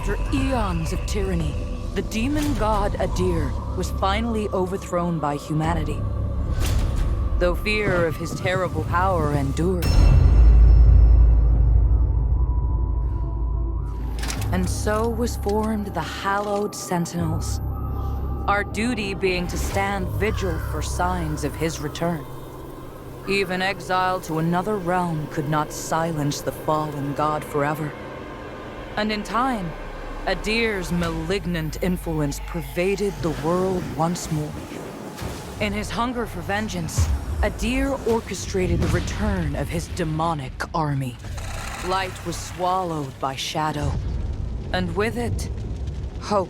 After eons of tyranny, the demon god Adyr was finally overthrown by humanity. Though fear of his terrible power endured. And so was formed the hallowed sentinels. Our duty being to stand vigil for signs of his return. Even exile to another realm could not silence the fallen god forever. And in time, Adyr's malignant influence pervaded the world once more. In his hunger for vengeance, Adyr orchestrated the return of his demonic army. Light was swallowed by shadow, and with it, hope.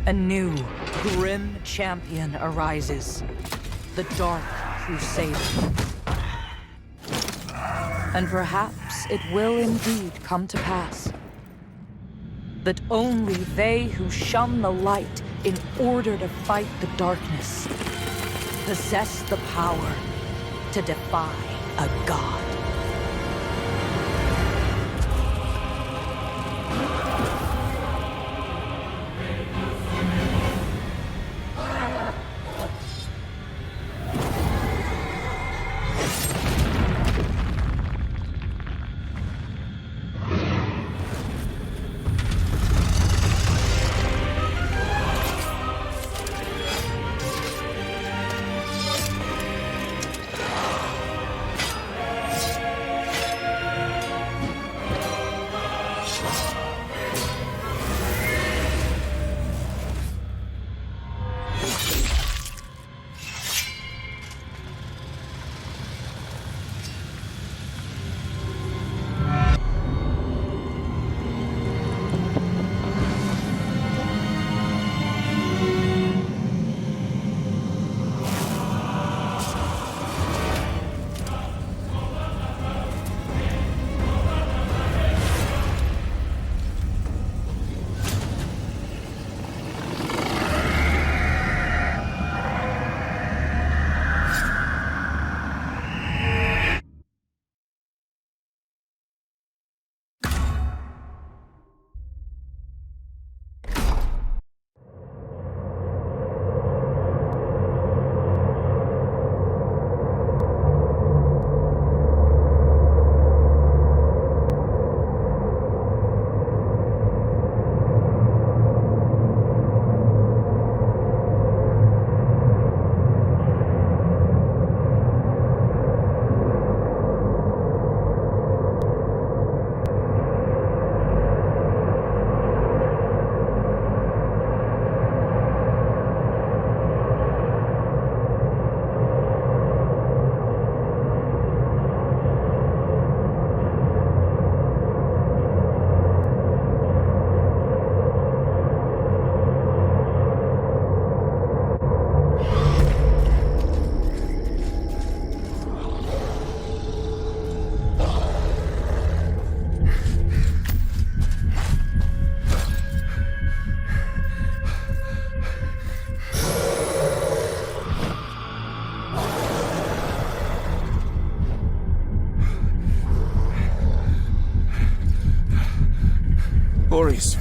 A new, grim champion arises, the Dark Crusaders. And perhaps it will indeed come to pass that only they who shun the light in order to fight the darkness possess the power to defy a god.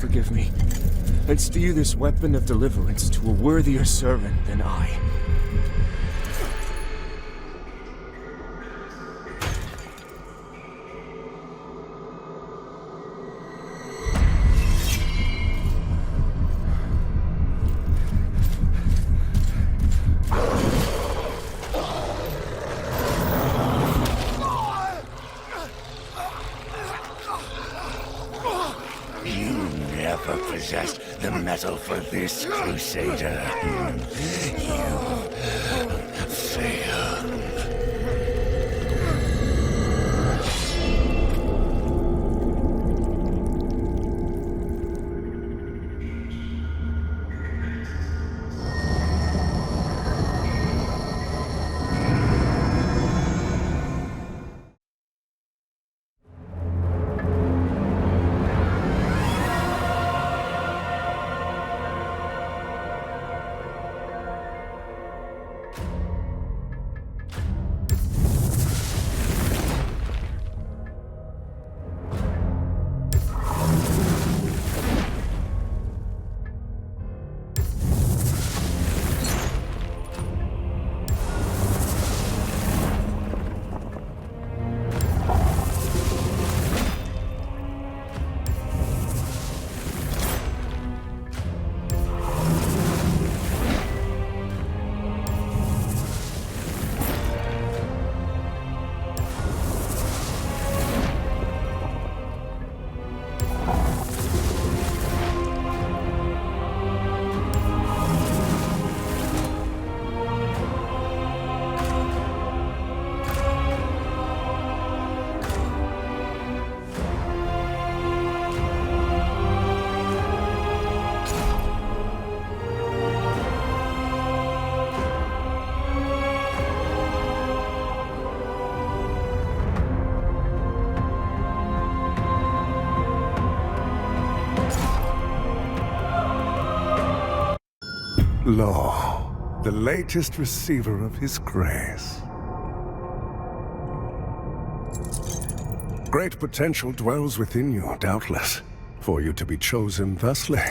Forgive me, and steer this weapon of deliverance to a worthier servant than I. Possessed the metal for this, Crusader. You failed. Lo, the latest receiver of his grace. Great potential dwells within you, doubtless, for you to be chosen thusly.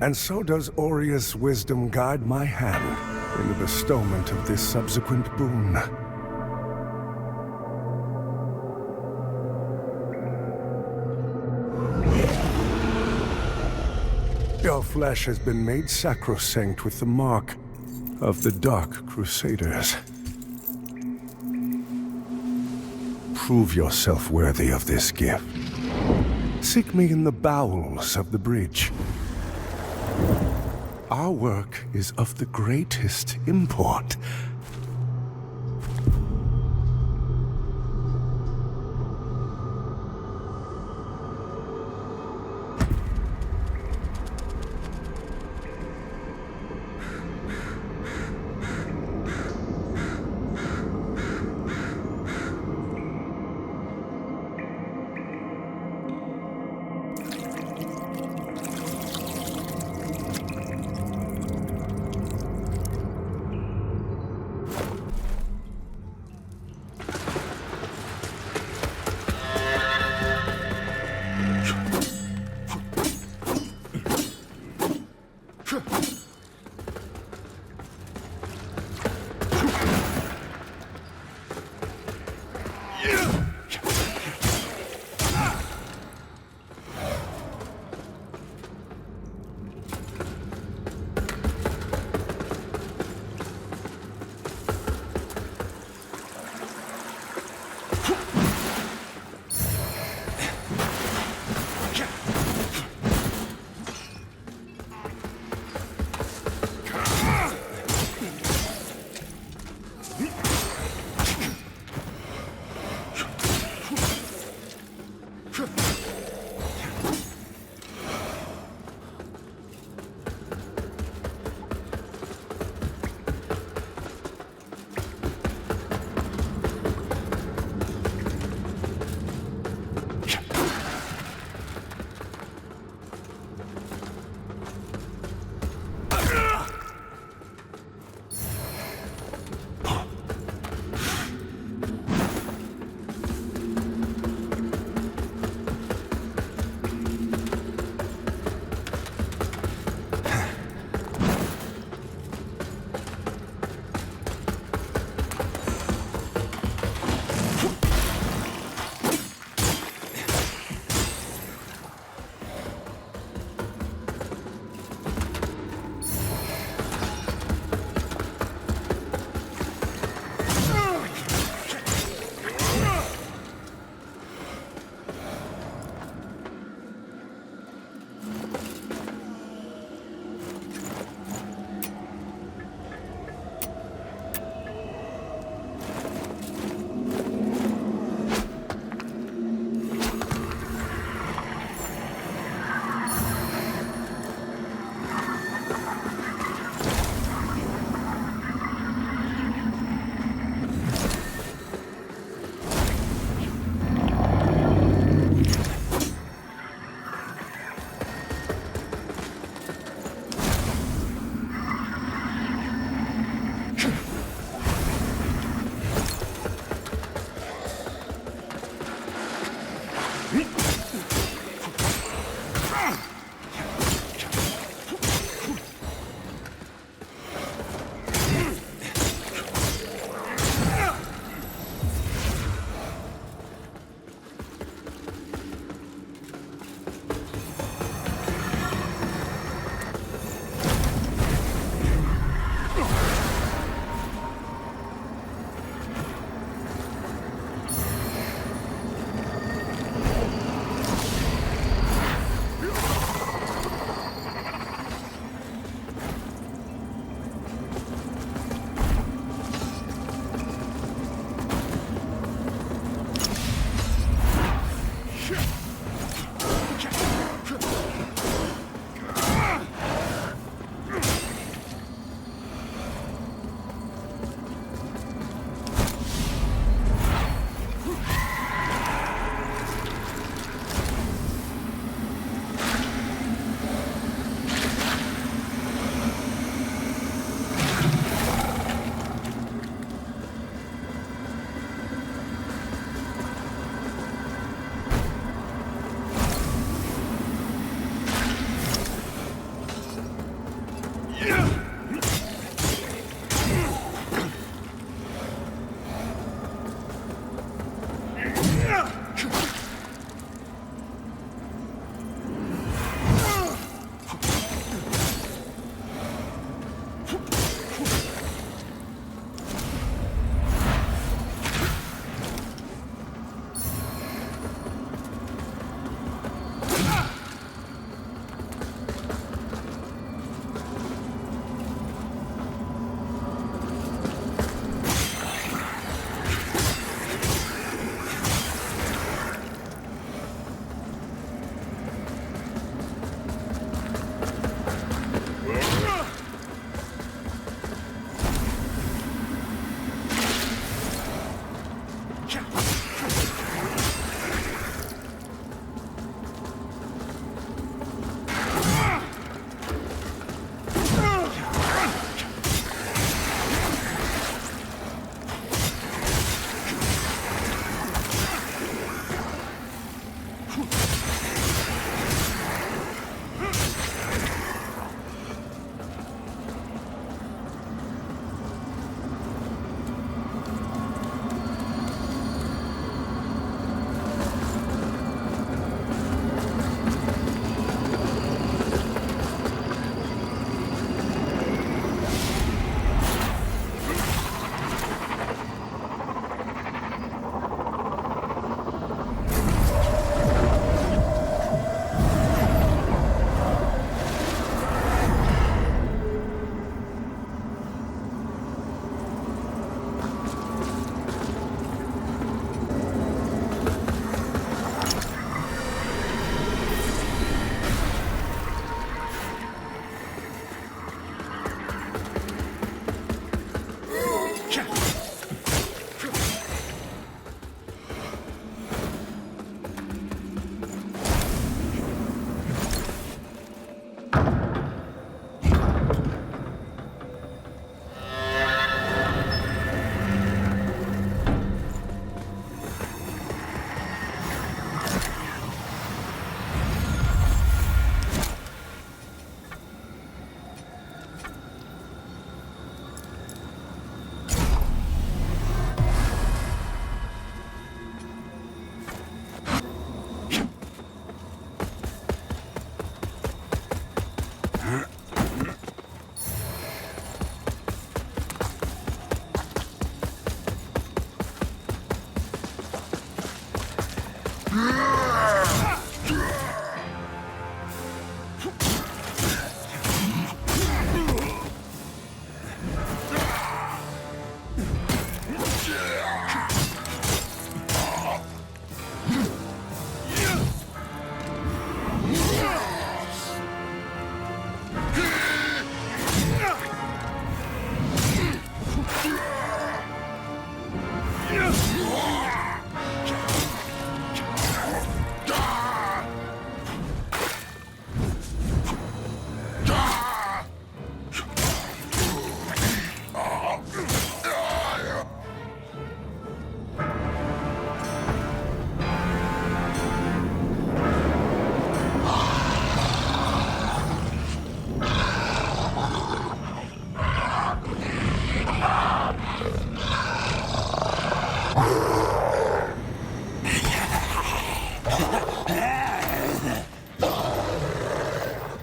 And so does Aureus' wisdom guide my hand in the bestowment of this subsequent boon. Your flesh has been made sacrosanct with the mark of the Dark Crusaders. Prove yourself worthy of this gift. Seek me in the bowels of the bridge. Our work is of the greatest import.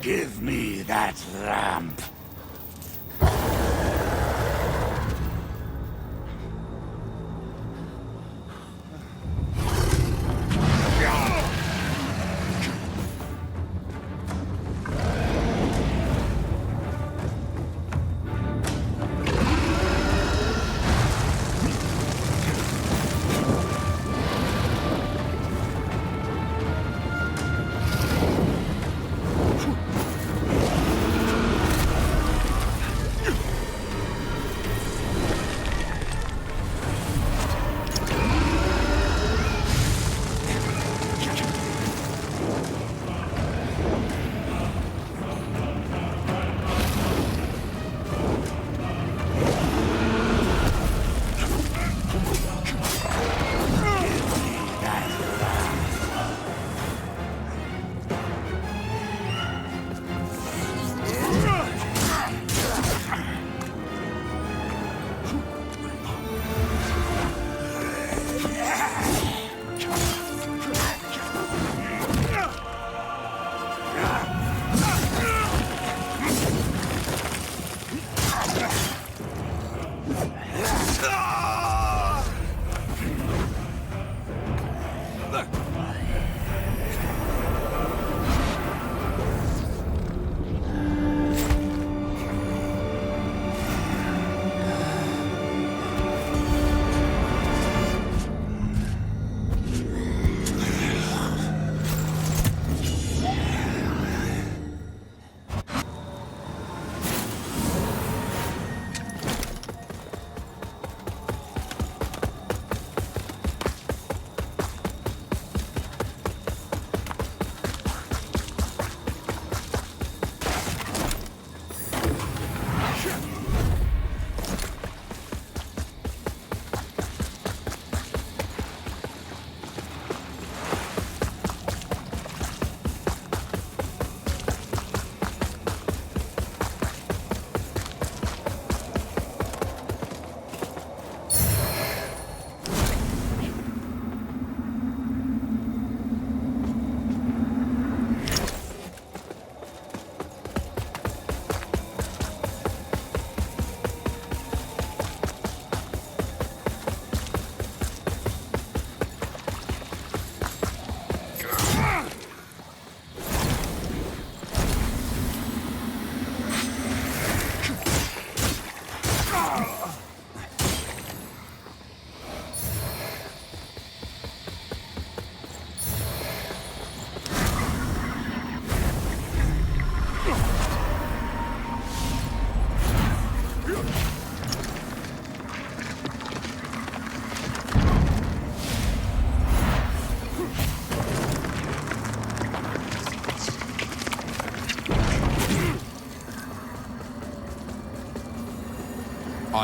Give me that lamp.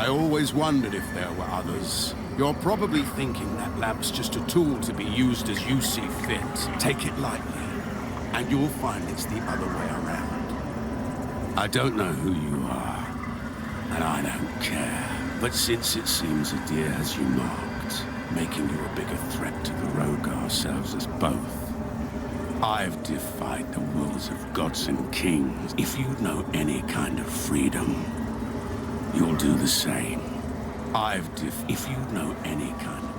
I always wondered if there were others. You're probably thinking that lamp's just a tool to be used as you see fit. Take it lightly, and you'll find it's the other way around. I don't know who you are, and I don't care. But since it seems Adyr has you marked, making you a bigger threat to the Rogar serves us both. I've defied the wills of gods and kings. If you know any kind of freedom, you'll do the same. If you know any kind of...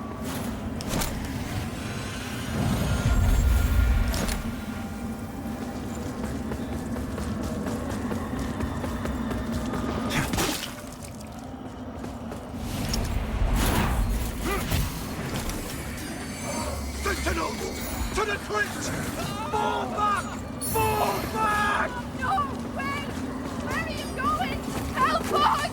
Sentinels! To the crypt! Fall back! Fall back! No! Wait! Where are you going? Help us!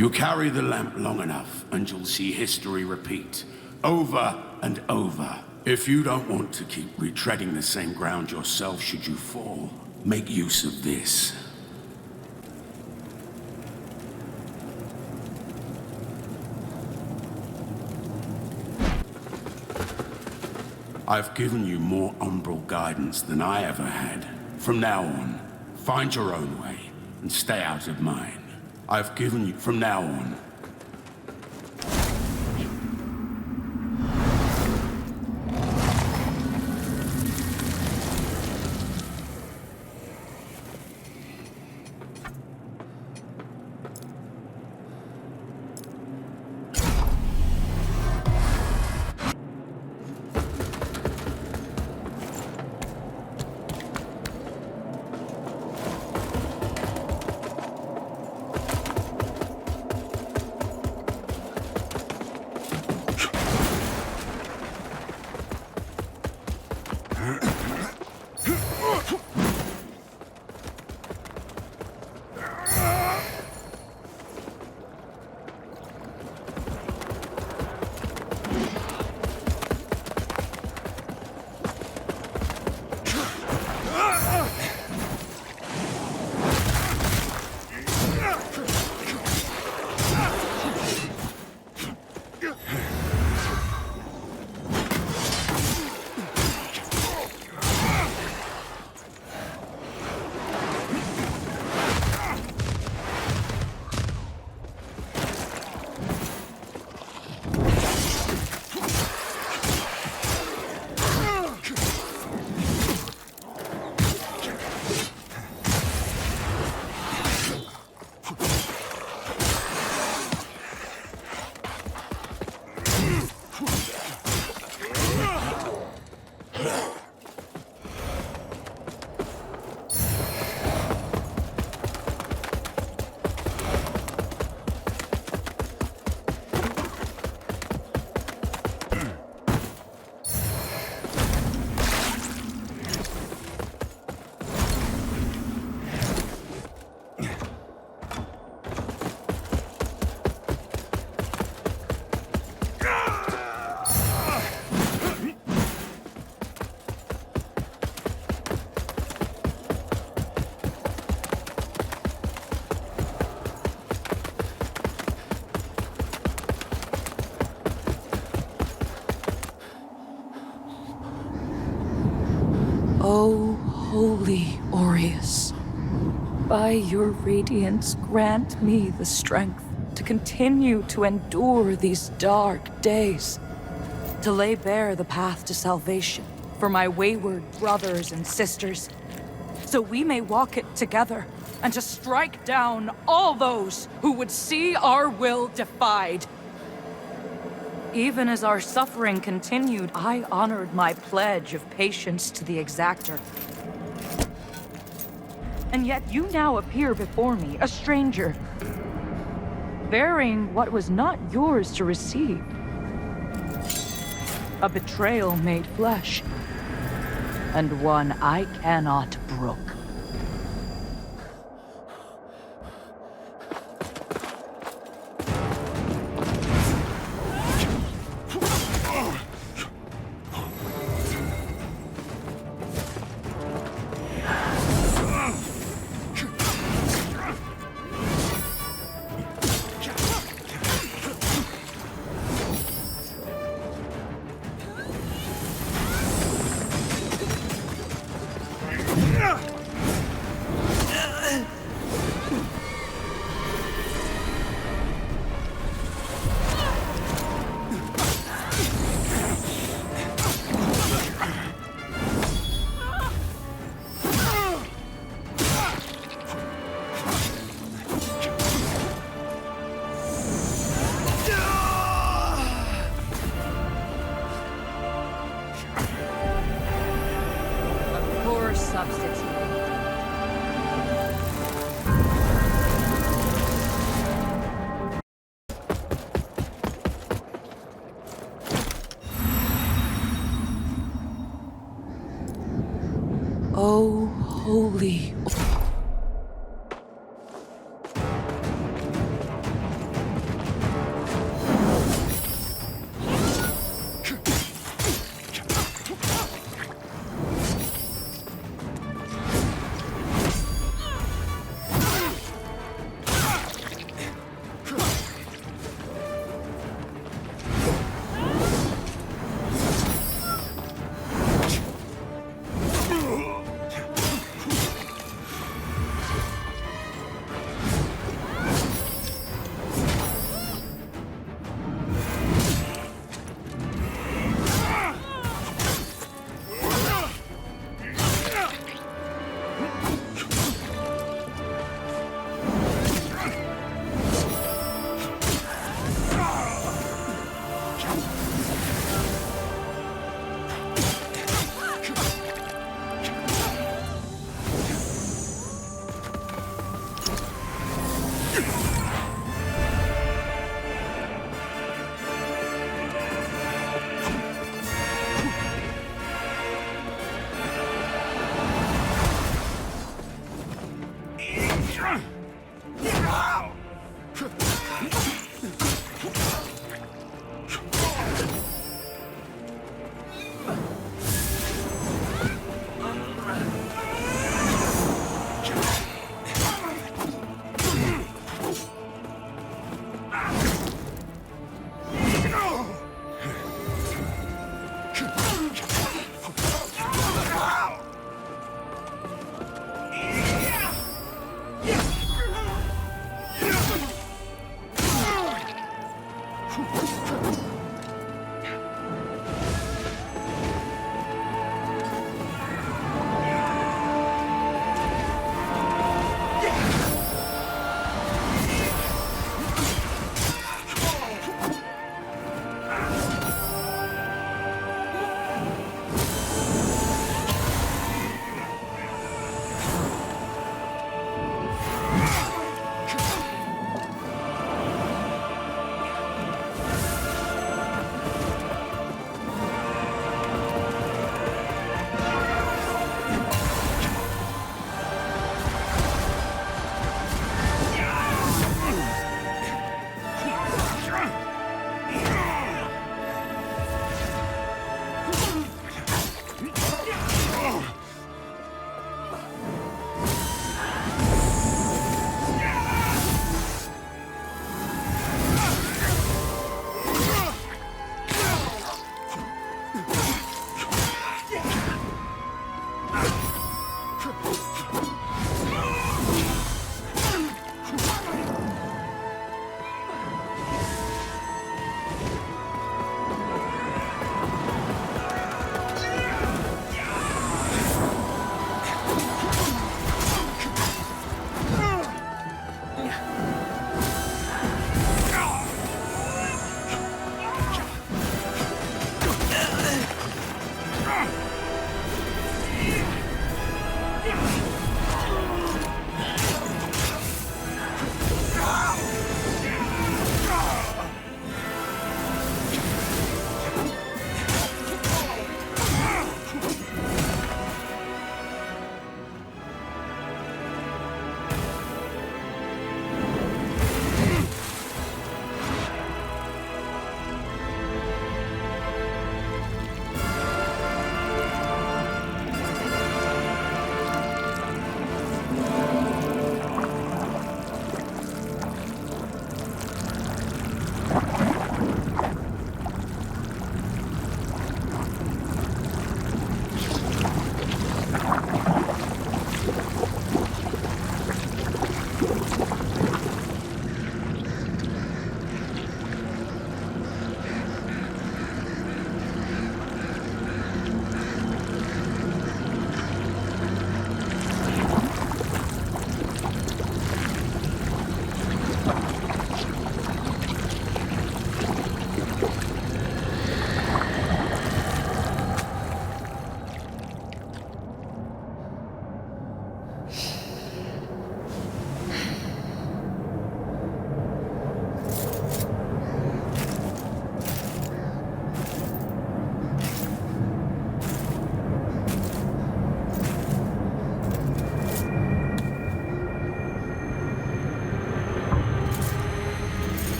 You carry the lamp long enough, and you'll see history repeat, over and over. If you don't want to keep retreading the same ground yourself should you fall, make use of this. I've given you more umbral guidance than I ever had. From now on, find your own way, and stay out of mine. I've given you, from now on, O holy Aureus, by your radiance grant me the strength to continue to endure these dark days, to lay bare the path to salvation for my wayward brothers and sisters, so we may walk it together, and to strike down all those who would see our will defied. Even as our suffering continued, I honored my pledge of patience to the exactor. And yet you now appear before me, a stranger, bearing what was not yours to receive. A betrayal made flesh, and one I cannot brook. Oh, holy.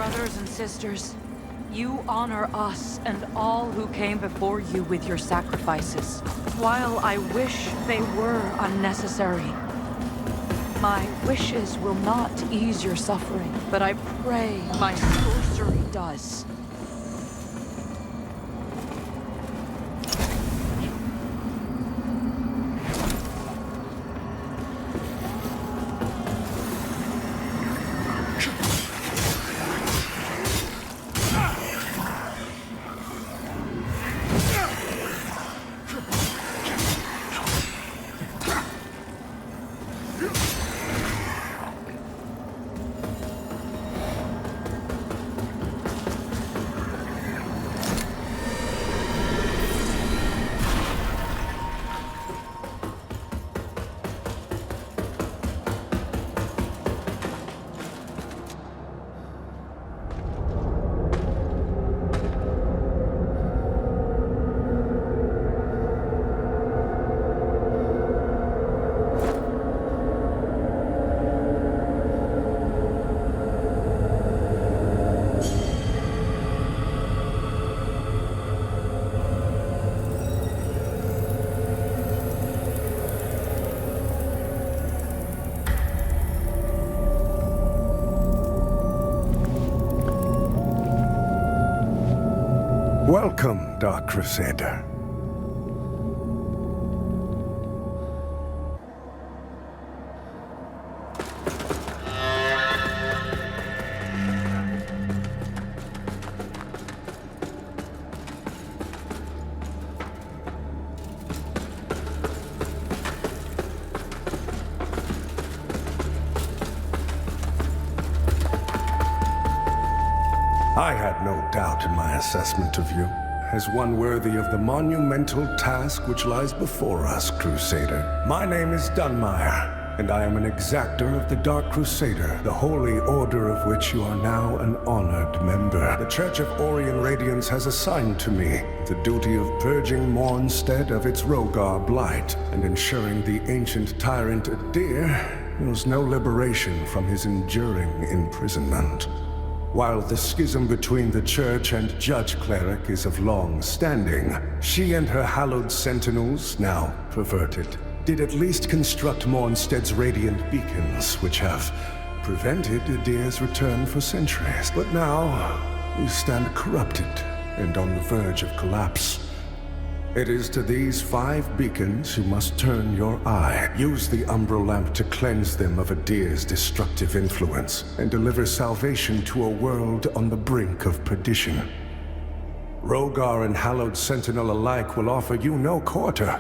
Brothers and sisters, you honor us and all who came before you with your sacrifices. While I wish they were unnecessary, my wishes will not ease your suffering, but I pray my sorcery does. Welcome, Dark Crusader. I had no doubt in my assessment of you as one worthy of the monumental task which lies before us, Crusader. My name is Dunmire, and I am an exactor of the Dark Crusader, the holy order of which you are now an honored member. The Church of Orient Radiance has assigned to me the duty of purging Mornstead of its Rogar blight and ensuring the ancient tyrant Adyr knows no liberation from his enduring imprisonment. While the schism between the Church and Judge Cleric is of long standing, she and her hallowed sentinels, now perverted, did at least construct Mornstead's radiant beacons, which have prevented Adyr's return for centuries. But now, we stand corrupted and on the verge of collapse. It is to these 5 beacons you must turn your eye. Use the Umbral Lamp to cleanse them of Adyr's destructive influence, and deliver salvation to a world on the brink of perdition. Rogar and Hallowed Sentinel alike will offer you no quarter,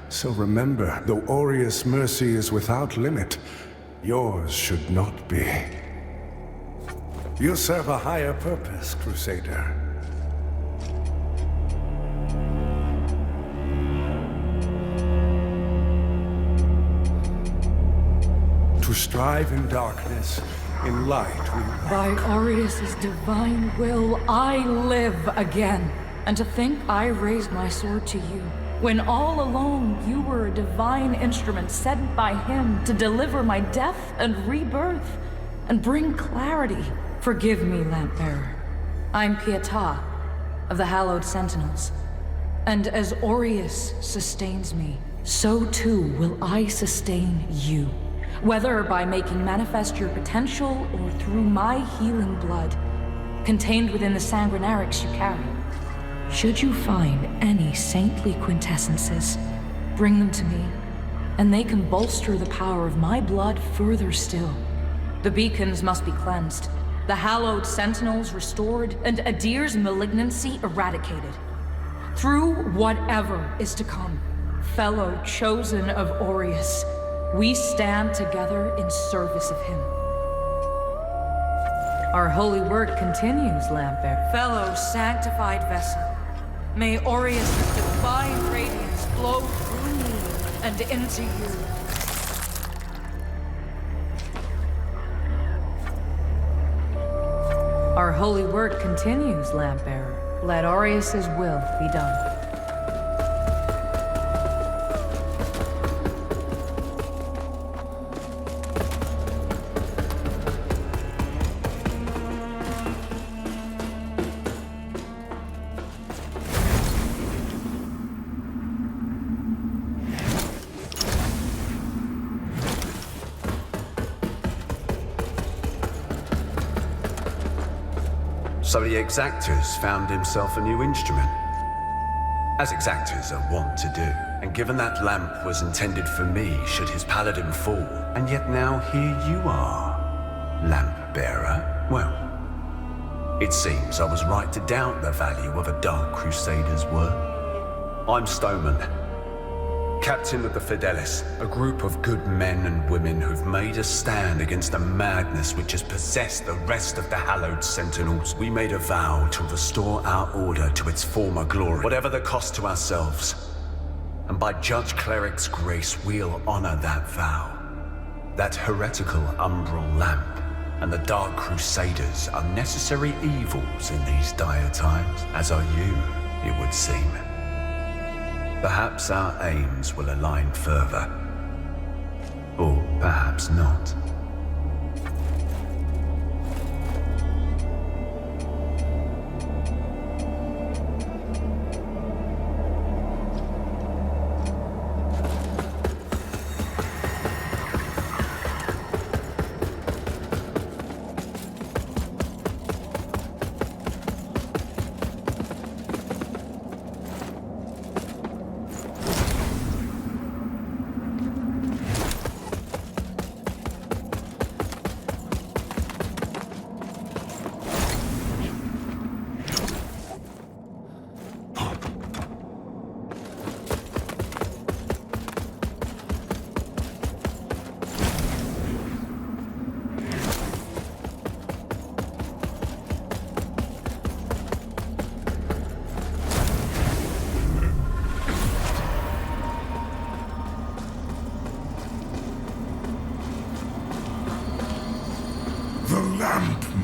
so remember, though Aureus' mercy is without limit, yours should not be. You serve a higher purpose, Crusader. To strive in darkness, in light we... By Aureus' divine will, I live again. And to think I raised my sword to you, when all along you were a divine instrument sent by him to deliver my death and rebirth, and bring clarity. Forgive me, Lampbearer. I'm Pietà, of the Hallowed Sentinels. And as Aureus sustains me, so too will I sustain you. Whether by making manifest your potential or through my healing blood, contained within the sanguinarics you carry. Should you find any saintly quintessences, bring them to me, and they can bolster the power of my blood further still. The beacons must be cleansed, the hallowed sentinels restored, and Adyr's malignancy eradicated. Through whatever is to come, fellow chosen of Aureus, we stand together in service of him. Our holy work continues, Lampbearer. Fellow sanctified vessel, may Aureus' divine radiance flow through me and into you. Our holy work continues, Lampbearer. Let Aureus' will be done. So the exactors found himself a new instrument. As exactors are wont to do. And given that lamp was intended for me should his paladin fall, and yet now here you are, lamp bearer. Well, it seems I was right to doubt the value of a Dark Crusader's word. I'm Stoneman, captain of the Fidelis, a group of good men and women who've made a stand against the madness which has possessed the rest of the hallowed sentinels. We made a vow to restore our order to its former glory, whatever the cost to ourselves. And by Judge Cleric's grace, we'll honor that vow. That heretical umbral lamp and the Dark Crusaders are necessary evils in these dire times, as are you, it would seem. Perhaps our aims will align further. Or perhaps not.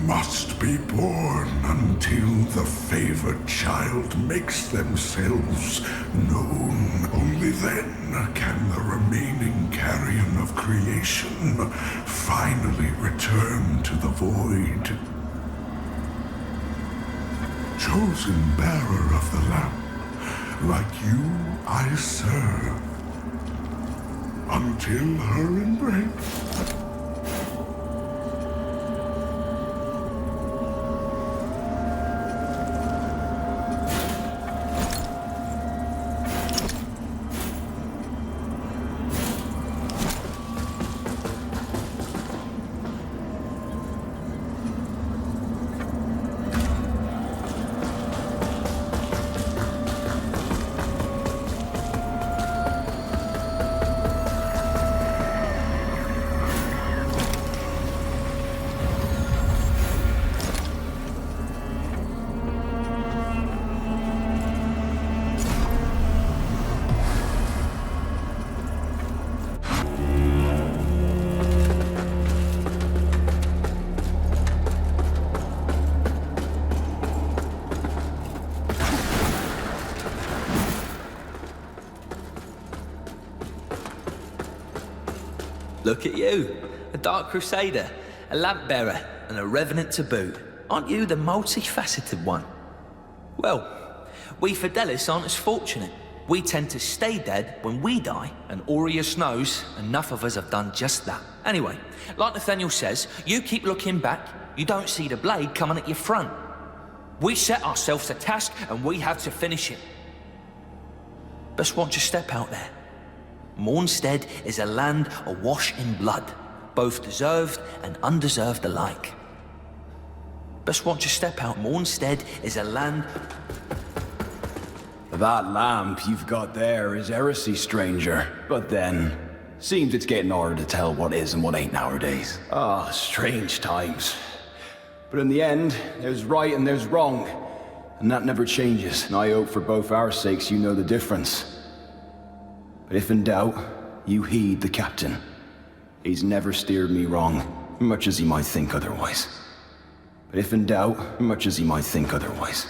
Must be born until the favored child makes themselves known. Only then can the remaining carrion of creation finally return to the void. Chosen bearer of the lamp, like you I serve, until her embrace. Look at you, a Dark Crusader, a lamp bearer, and a revenant to boot. Aren't you the multifaceted one? Well, we Fidelis aren't as fortunate. We tend to stay dead when we die, and Aureus knows enough of us have done just that. Anyway, like Nathaniel says, you keep looking back, you don't see the blade coming at your front. We set ourselves a task, and we have to finish it. Best watch your step out there. Mornstead is a land awash in blood, both deserved and undeserved alike. Best watch your step out. Mornstead is a land... That lamp you've got there is heresy, stranger. But then, seems it's getting harder to tell what is and what ain't nowadays. Ah, strange times. But in the end, there's right and there's wrong. And that never changes. And I hope for both our sakes you know the difference. But if in doubt, you heed the captain. He's never steered me wrong, much as he might think otherwise. But if in doubt, much as he might think otherwise.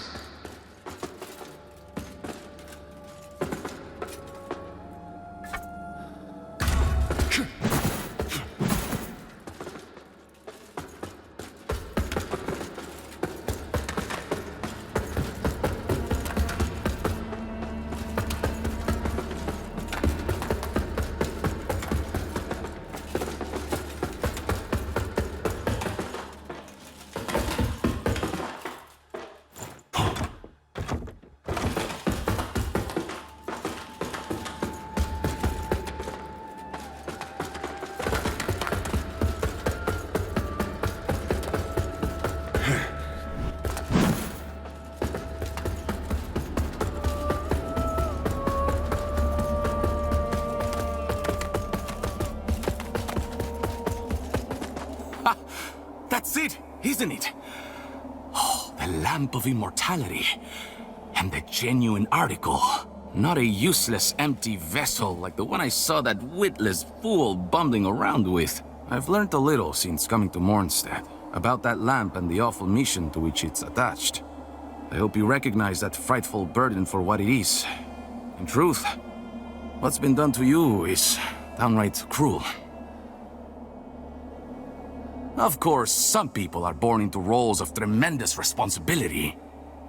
That's it, isn't it? Oh, the Lamp of Immortality. And the genuine article. Not a useless, empty vessel like the one I saw that witless fool bumbling around with. I've learned a little since coming to Mornstead about that lamp and the awful mission to which it's attached. I hope you recognize that frightful burden for what it is. In truth, what's been done to you is downright cruel. Of course, some people are born into roles of tremendous responsibility.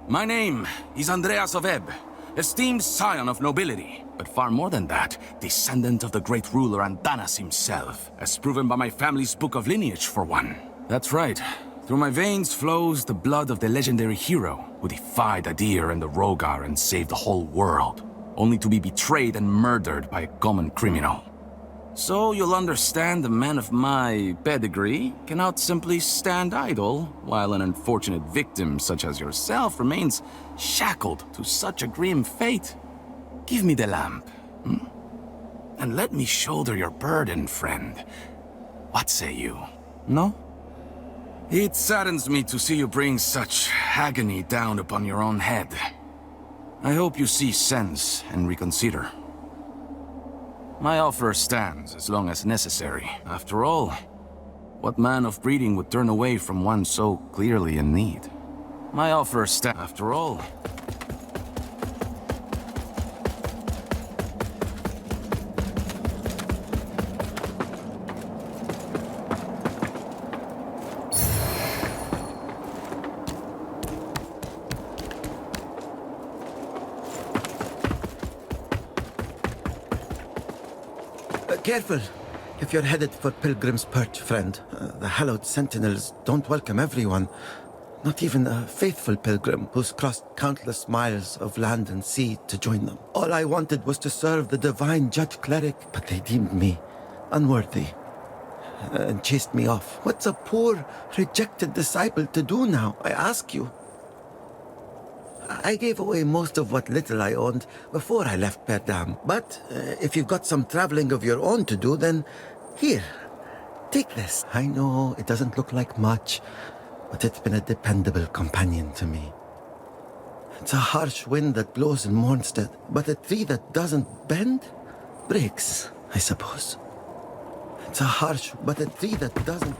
My name is Andreas of Ebb, esteemed scion of nobility. But far more than that, descendant of the great ruler Andanas himself, as proven by my family's book of lineage, for one. That's right. Through my veins flows the blood of the legendary hero who defied Adyr and the Rogar and saved the whole world, only to be betrayed and murdered by a common criminal. So you'll understand a man of my pedigree cannot simply stand idle while an unfortunate victim such as yourself remains shackled to such a grim fate. Give me the lamp, and let me shoulder your burden, friend. What say you? No? It saddens me to see you bring such agony down upon your own head. I hope you see sense and reconsider. My offer stands as long as necessary. After all, what man of breeding would turn away from one so clearly in need? My offer stands. After all... Careful! If you're headed for Pilgrim's Perch, friend. The hallowed sentinels don't welcome everyone. Not even a faithful pilgrim who's crossed countless miles of land and sea to join them. All I wanted was to serve the divine judge cleric, but they deemed me unworthy and chased me off. What's a poor, rejected disciple to do now, I ask you? I gave away most of what little I owned before I left Perdam. But if you've got some traveling of your own to do, then here, take this. I know it doesn't look like much, but it's been a dependable companion to me. It's a harsh wind that blows in Mornstead, but a tree that doesn't bend breaks, I suppose. It's a harsh, but a tree that doesn't...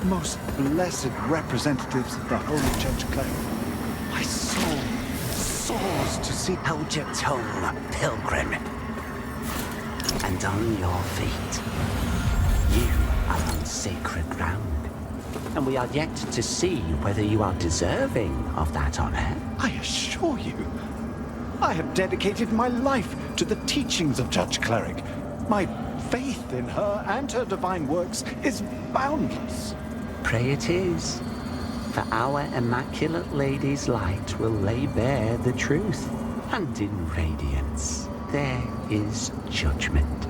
most blessed representatives of the Holy Judge Cleric, my soul soars to see... Hold your tongue, pilgrim. And on your feet. You are on sacred ground. And we are yet to see whether you are deserving of that honor. I assure you, I have dedicated my life to the teachings of Judge Cleric. My faith in her and her divine works is boundless. Pray it is. For our Immaculate Lady's light will lay bare the truth. And in radiance, there is judgment.